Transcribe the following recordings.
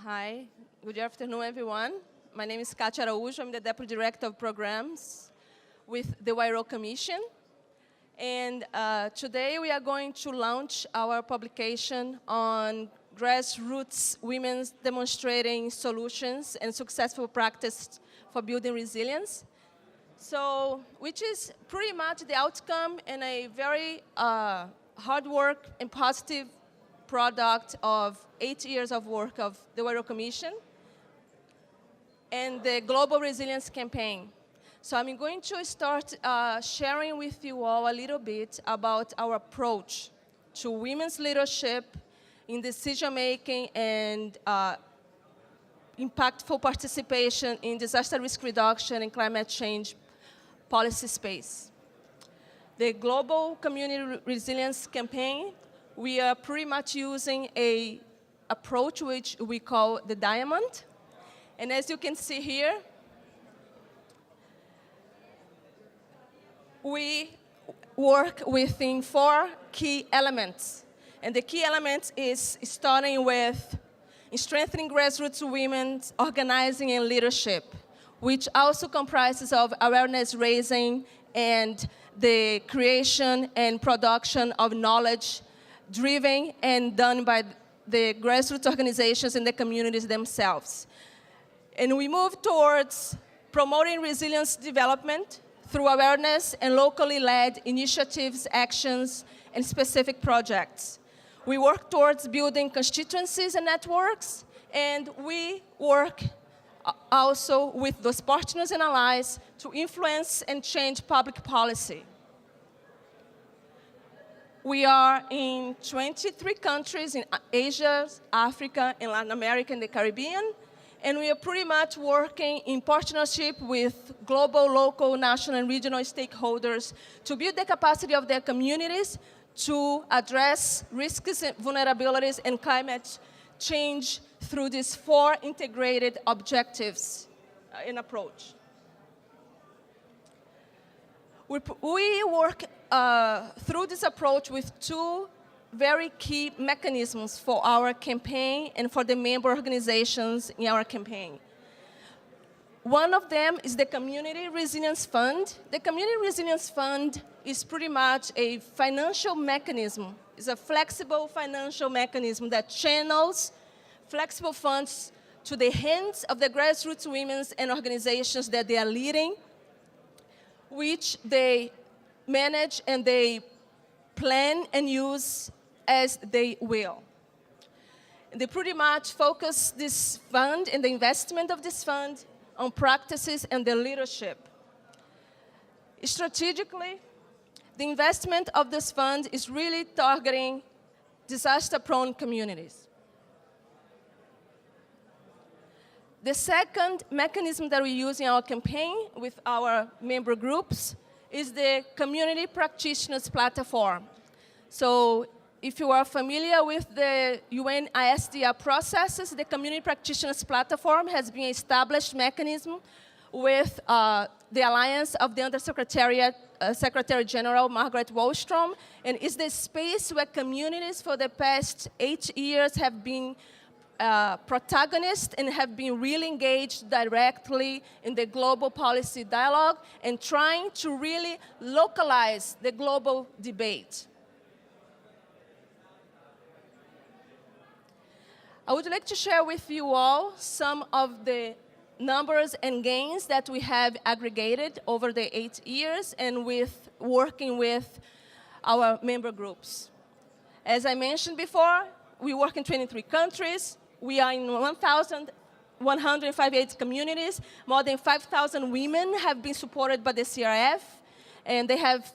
Hi, good afternoon, everyone. My name is Katia Araujo. I'm the Deputy Director of Programs with the WCDRR Commission. And today we are going to launch our publication on grassroots women's demonstrating solutions and successful practice for building resilience. So, which is pretty much the outcome and a very hard work and positive product of 8 years of work of the WCDRR Commission and the Global Resilience Campaign. So I'm going to start sharing with you all a little bit about our approach to women's leadership in decision-making and impactful participation in disaster risk reduction and climate change policy space. The Global Community Resilience Campaign, we are pretty much using an approach which we call the diamond. And as you can see here, we work within 4 key elements. And the key element is starting with strengthening grassroots women's organizing and leadership, which also comprises of awareness raising and the creation and production of knowledge driven and done by the grassroots organizations and the communities themselves. And we move towards promoting resilience development through awareness and locally led initiatives, actions, and specific projects. We work towards building constituencies and networks, and we work also with those partners and allies to influence and change public policy. We are in 23 countries in Asia, Africa, and Latin America, and the Caribbean. And we are pretty much working in partnership with global, local, national, and regional stakeholders to build the capacity of their communities to address risks, and vulnerabilities, and climate change through these 4 integrated objectives and approach. We work through this approach with 2 very key mechanisms for our campaign and for the member organizations in our campaign. One of them is the Community Resilience Fund. The Community Resilience Fund is pretty much a financial mechanism. It's a flexible financial mechanism that channels flexible funds to the hands of the grassroots women and organizations that they are leading, which they manage and they plan and use as they will. And they pretty much focus this fund and the investment of this fund on practices and the leadership. Strategically, the investment of this fund is really targeting disaster-prone communities. The second mechanism that we use in our campaign with our member groups is the Community Practitioners Platform. So if you are familiar with the UN ISDR processes, the Community Practitioners Platform has been an established mechanism with the alliance of the Undersecretary Secretary General Margaret Wallström, and is the space where communities for the past 8 years have been protagonists and have been really engaged directly in the global policy dialogue and trying to really localize the global debate. I would like to share with you all some of the numbers and gains that we have aggregated over the 8 years and with working with our member groups. As I mentioned before, we work in 23 countries. We are in 1,158 communities. More than 5,000 women have been supported by the CRF, and they have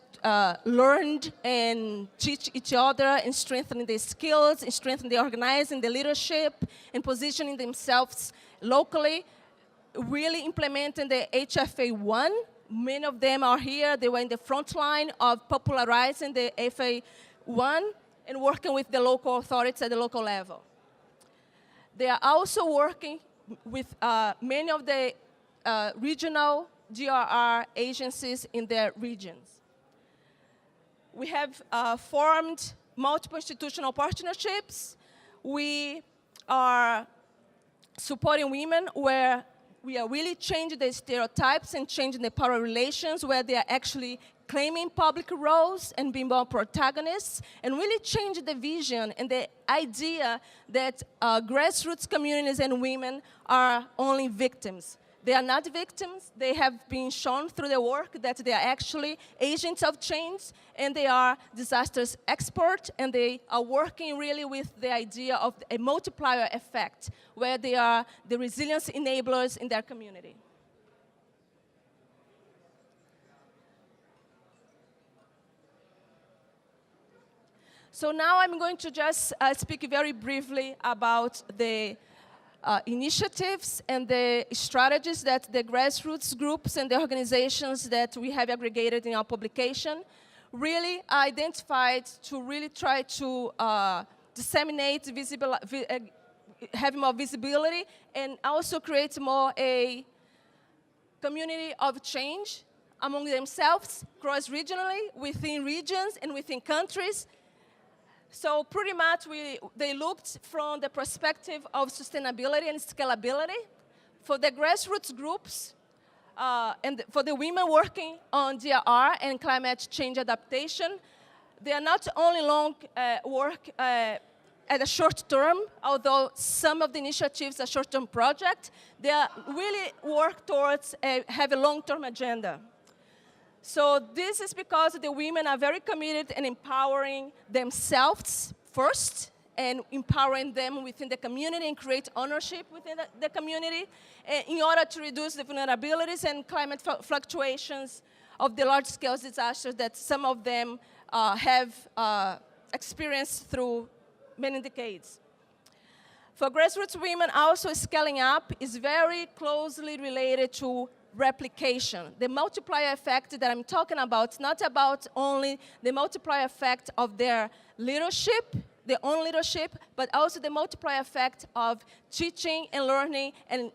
learned and teach each other and strengthening their skills, and strengthening the organizing, the leadership, and positioning themselves locally, really implementing the HFA1. Many of them are here. They were in the front line of popularizing the FA1 and working with the local authorities at the local level. They are also working with many of the regional DRR agencies in their regions. We have formed multiple institutional partnerships. We are supporting women where we are really changing the stereotypes and changing the power relations, where they are actually claiming public roles and being more protagonists, and really change the vision and the idea that grassroots communities and women are only victims. They are not victims. They have been shown through their work that they are actually agents of change, and they are disasters experts, and they are working really with the idea of a multiplier effect, where they are the resilience enablers in their community. So now I'm going to just speak very briefly about the initiatives and the strategies that the grassroots groups and the organizations that we have aggregated in our publication really identified to really try to disseminate, have more visibility, and also create more a community of change among themselves, cross-regionally, within regions and within countries. So pretty much they looked from the perspective of sustainability and scalability. For the grassroots groups and for the women working on DRR and climate change adaptation, they are not only work at a short term, although some of the initiatives are short-term projects, they are really work towards have a long-term agenda. So this is because the women are very committed in empowering themselves first and empowering them within the community and create ownership within the community in order to reduce the vulnerabilities and climate fluctuations of the large-scale disasters that some of them have experienced through many decades. For grassroots women, also scaling up is very closely related to replication. The multiplier effect that I'm talking about is not about only the multiplier effect of their leadership, their own leadership, but also the multiplier effect of teaching and learning and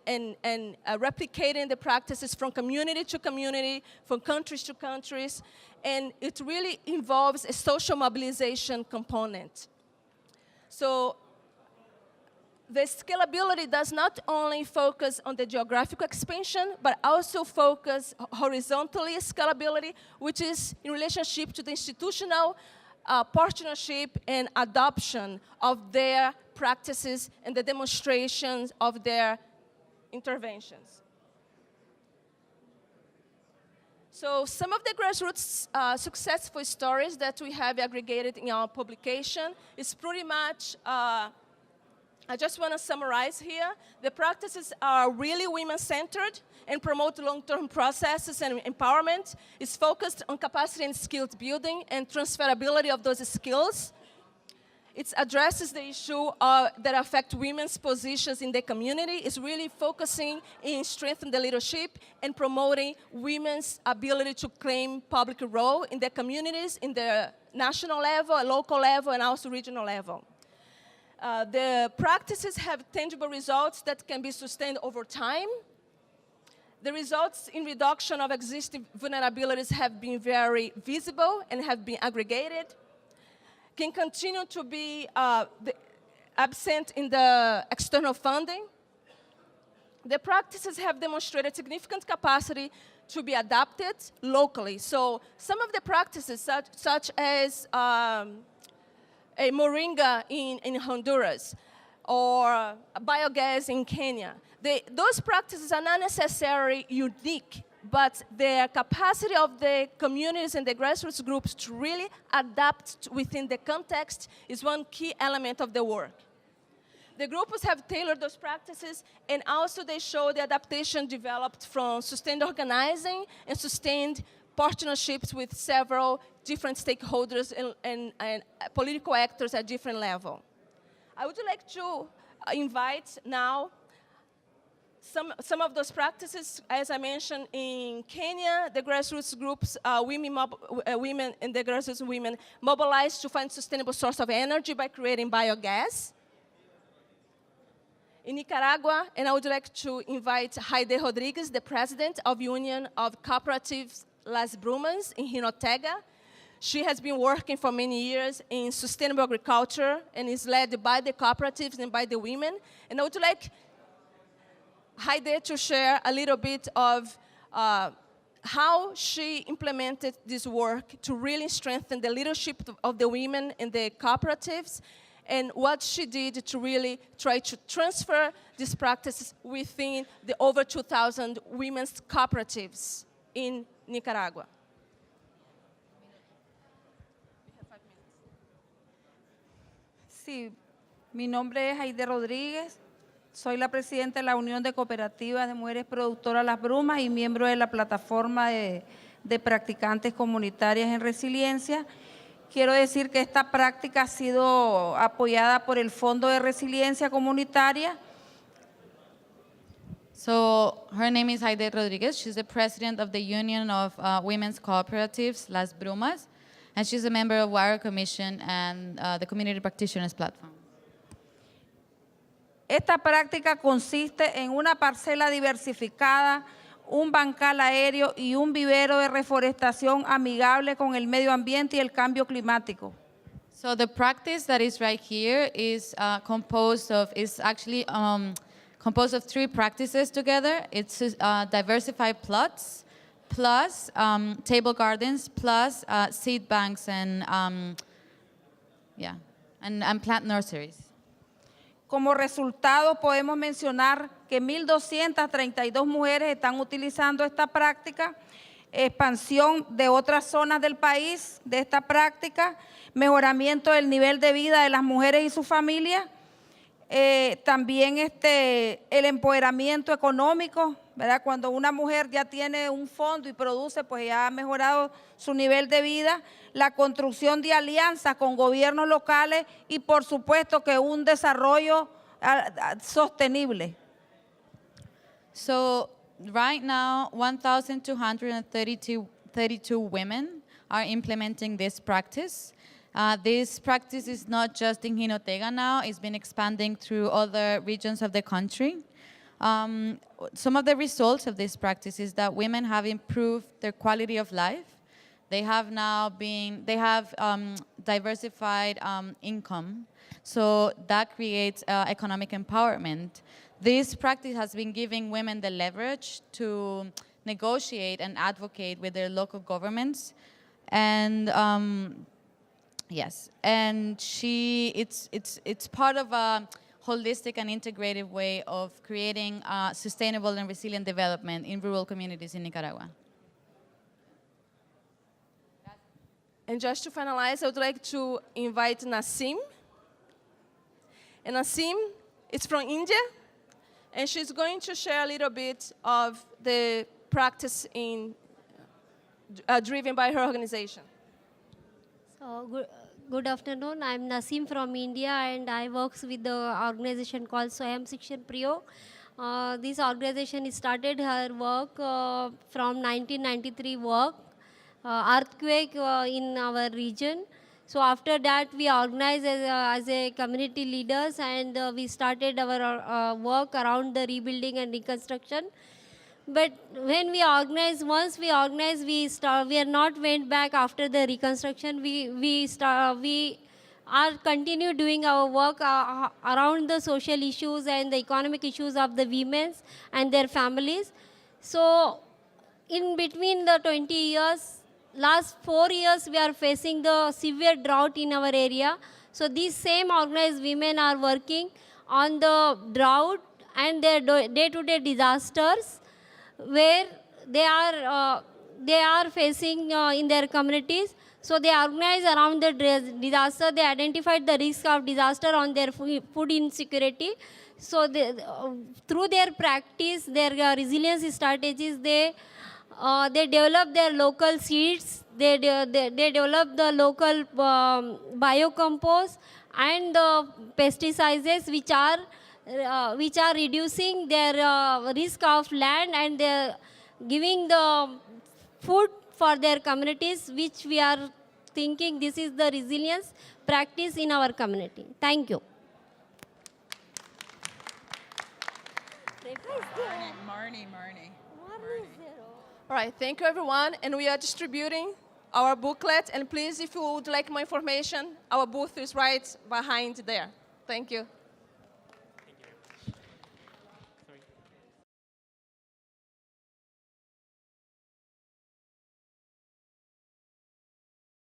replicating the practices from community to community, from countries to countries, and it really involves a social mobilization component. So the scalability does not only focus on the geographical expansion, but also focus horizontally scalability, which is in relationship to the institutional partnership and adoption of their practices and the demonstrations of their interventions. So some of the grassroots successful stories that we have aggregated in our publication is pretty much I just want to summarize here. The practices are really women-centered and promote long-term processes and empowerment. It's focused on capacity and skills building and transferability of those skills. It addresses the issue that affect women's positions in the community. It's really focusing in strengthening the leadership and promoting women's ability to claim public role in their communities, in the national level, local level, and also regional level. The practices have tangible results that can be sustained over time. The results in reduction of existing vulnerabilities have been very visible and have been aggregated. Can continue to be absent in the external funding. The practices have demonstrated significant capacity to be adapted locally. So some of the practices, such as a moringa in Honduras, or biogas in Kenya. Those practices are not necessarily unique, but the capacity of the communities and the grassroots groups to really adapt within the context is one key element of the work. The groups have tailored those practices, and also they show the adaptation developed from sustained organizing and sustained partnerships with several different stakeholders and political actors at different levels. I would like to invite now some of those practices. As I mentioned, in Kenya, the grassroots groups, women and the grassroots women mobilized to find sustainable source of energy by creating biogas. In Nicaragua, and I would like to invite Heide Rodriguez, the president of Union of Cooperatives Las Brumas in Jinotega. She has been working for many years in sustainable agriculture and is led by the cooperatives and by the women. And I would like Heide to share a little bit of how she implemented this work to really strengthen the leadership of the women in the cooperatives, and what she did to really try to transfer these practices within the over 2,000 women's cooperatives in Nicaragua. Sí, mi nombre es Aide Rodríguez, soy la presidenta de la Unión de Cooperativas de Mujeres Productoras Las Brumas y miembro de la plataforma de practicantes comunitarias en resiliencia. Quiero decir que esta práctica ha sido apoyada por el Fondo de Resiliencia Comunitaria. So her name is Heide Rodriguez. She's the president of the Union of Women's Cooperatives, Las Brumas, and she's a member of WIRE Commission and the Community Practitioners Platform. Esta práctica consiste en una parcela diversificada, un bancal aéreo y un vivero de reforestación amigable con el medio ambiente y el cambio climático. So the practice that is right here is composed of three practices together. It's diversified plots, plus table gardens, plus seed banks and plant nurseries. Como resultado, podemos mencionar que 1,232 mujeres están utilizando esta práctica, expansión de otras zonas del país de esta práctica, mejoramiento del nivel de vida de las mujeres y sus familias, también el empoderamiento económico, ¿verdad? Cuando una mujer ya tiene un fondo y produce, pues ya ha mejorado su nivel de vida, la construcción de alianzas con gobiernos locales y por supuesto que un desarrollo sostenible. So right now, 1,232 women are implementing this practice. This practice is not just in Jinotega now, it's been expanding through other regions of the country. Some of the results of this practice is that women have improved their quality of life. They have diversified income, so that creates economic empowerment. This practice has been giving women the leverage to negotiate and advocate with their local governments, and yes, and it's part of a holistic and integrated way of creating sustainable and resilient development in rural communities in Nicaragua. And just to finalize, I would like to invite Nasim. And Nasim is from India, and she's going to share a little bit of the practice driven by her organization. So, good afternoon. I'm Nasim from India, and I work with the organization called Swayam Shikshan Priyo. This organization started her work from 1993 earthquake in our region. So after that, we organized as a community leaders, and we started our work around the rebuilding and reconstruction. But when we organized, once we organized, we are not went back after the reconstruction. We are continue doing our work around the social issues and the economic issues of the women and their families. So in between the 20 years, last 4 years, we are facing the severe drought in our area. So these same organized women are working on the drought and their day-to-day disasters, where they are facing in their communities. So they organize around the disaster. They identified the risk of disaster on their food insecurity. So through their practice, their resilience strategies, they develop their local seeds, they develop the local biocompost and the pesticides which are reducing their risk of land, and they're giving the food for their communities, which we are thinking this is the resilience practice in our community. Thank you. Marnie. All right, thank you everyone, and we are distributing our booklet, and please, if you would like more information, our booth is right behind there. Thank you.